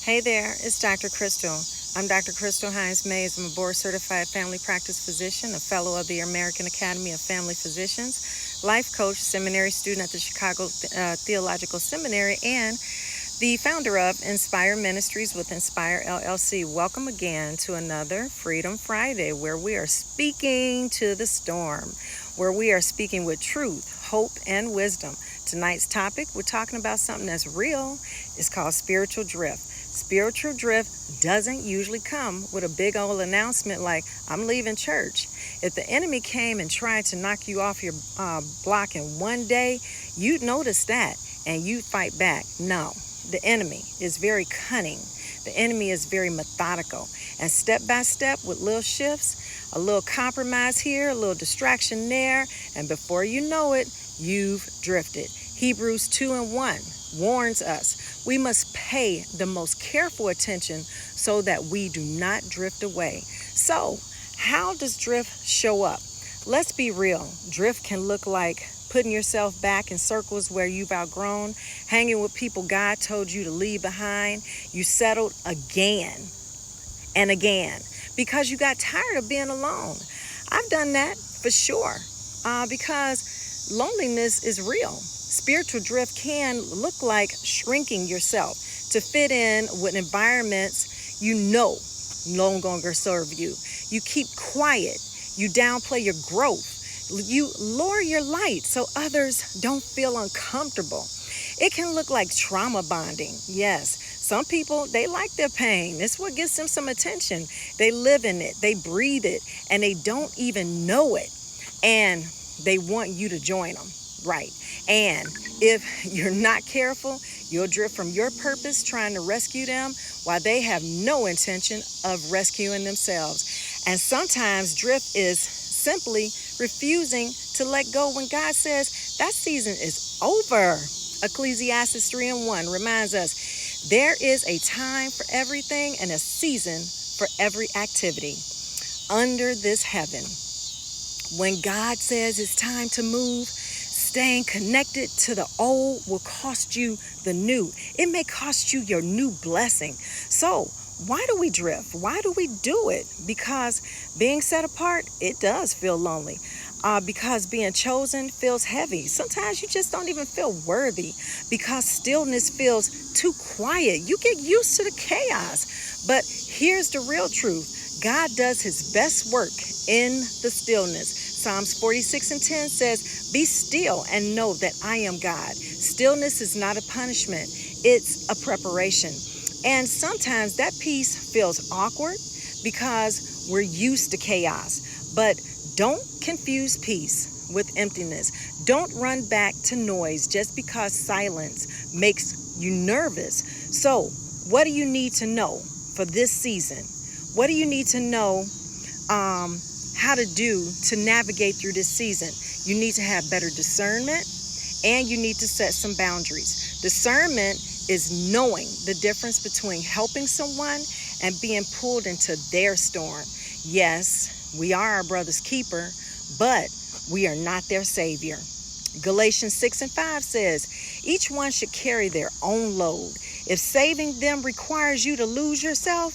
Hey there, it's Dr. Crystal. I'm Dr. Crystal Hines Mays. I'm a board certified family practice physician, a fellow of the American Academy of Family Physicians, life coach, seminary student at the Chicago Theological Seminary, and the founder of Inspire Ministries with Inspire LLC. Welcome again to another Freedom Friday, where we are speaking to the storm, where we are speaking with truth, hope, and wisdom. Tonight's topic, we're talking about something that's real. It's called spiritual drift. Spiritual drift doesn't usually come with a big old announcement like, I'm leaving church. If the enemy came and tried to knock you off your block in one day, you'd notice that and you'd fight back. No, the enemy is very cunning. The enemy is very methodical. And step by step with little shifts, a little compromise here, a little distraction there, and before you know it, you've drifted. Hebrews 2:1 warns us we must pay the most careful attention so that we do not drift away. So, how does drift show up? Let's be real. Drift can look like putting yourself back in circles where you've outgrown, hanging with people God told you to leave behind. You settled again and again because you got tired of being alone. I've done that for sure because loneliness is real. Spiritual drift can look like shrinking yourself to fit in with environments you know no longer serve you. You keep quiet. You downplay your growth. You lower your light so others don't feel uncomfortable. It can look like trauma bonding. Yes, some people, they like their pain. It's what gets them some attention. They live in it. They breathe it. And they don't even know it. And they want you to join them. Right. And if you're not careful, you'll drift from your purpose trying to rescue them while they have no intention of rescuing themselves. And sometimes drift is simply refusing to let go when God says that season is over. Ecclesiastes 3:1 reminds us there is a time for everything and a season for every activity under this heaven. When God says it's time to move, staying connected to the old will cost you the new. It may cost you your new blessing. So why do we drift? Why do we do it? Because being set apart, it does feel lonely. Because being chosen feels heavy. Sometimes you just don't even feel worthy because stillness feels too quiet. You get used to the chaos. But here's the real truth. God does his best work in the stillness. Psalms 46:10 says, be still and know that I am God. Stillness is not a punishment. It's a preparation. And sometimes that peace feels awkward because we're used to chaos. But don't confuse peace with emptiness. Don't run back to noise just because silence makes you nervous. So, what do you need to know for this season? What do you need to know how to do to navigate through this season? You need to have better discernment and you need to set some boundaries. Discernment is knowing the difference between helping someone and being pulled into their storm. Yes, we are our brother's keeper, but we are not their savior. Galatians 6:5 says, each one should carry their own load. If saving them requires you to lose yourself,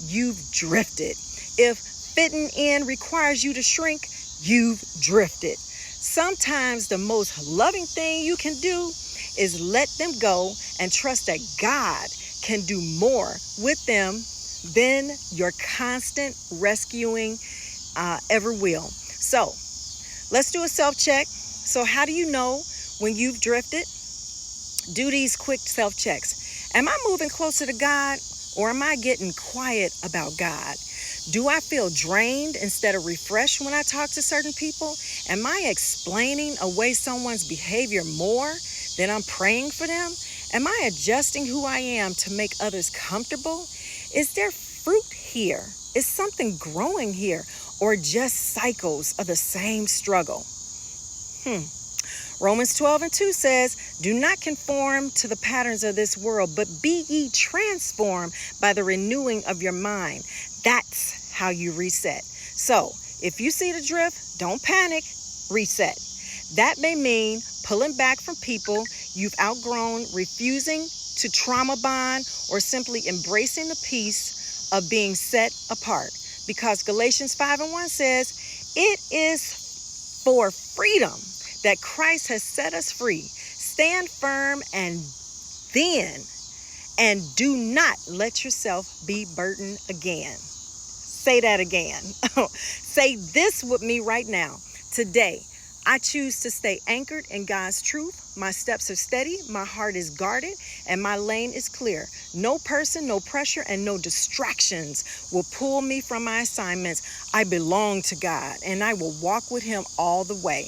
you've drifted. If fitting in requires you to shrink, you've drifted. Sometimes the most loving thing you can do is let them go and trust that God can do more with them than your constant rescuing ever will. So let's do a self-check. So how do you know when you've drifted? Do these quick self-checks. Am I moving closer to God or am I getting quiet about God? Do I feel drained instead of refreshed when I talk to certain people? Am I explaining away someone's behavior more than I'm praying for them? Am I adjusting who I am to make others comfortable? Is there fruit here? Is something growing here? Or just cycles of the same struggle? Romans 12:2 says, do not conform to the patterns of this world, but be ye transformed by the renewing of your mind. That's how you reset. So if you see the drift, don't panic, reset. That may mean pulling back from people you've outgrown, refusing to trauma bond, or simply embracing the peace of being set apart. Because Galatians 5:1 says, it is for freedom that Christ has set us free. Stand firm and do not let yourself be burdened again. Say that again. Say this with me right now. Today, I choose to stay anchored in God's truth. My steps are steady, my heart is guarded, and my lane is clear. No person, no pressure, and no distractions will pull me from my assignments. I belong to God, and I will walk with Him all the way.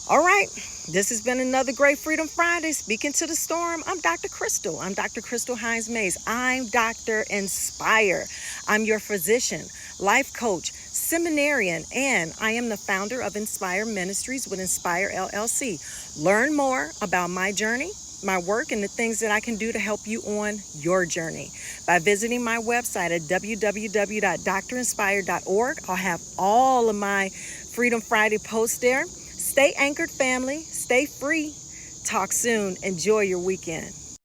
All right, this has been another great Freedom Friday. Speaking to the storm, I'm Dr. Crystal. I'm Dr. Crystal Hines Mays. I'm Dr. Inspire. I'm your physician, life coach, seminarian, and I am the founder of Inspire Ministries with Inspire LLC. Learn more about my journey, my work, and the things that I can do to help you on your journey by visiting my website at www.drinspire.org. I'll have all of my Freedom Friday posts there. Stay anchored, family. Stay free. Talk soon. Enjoy your weekend.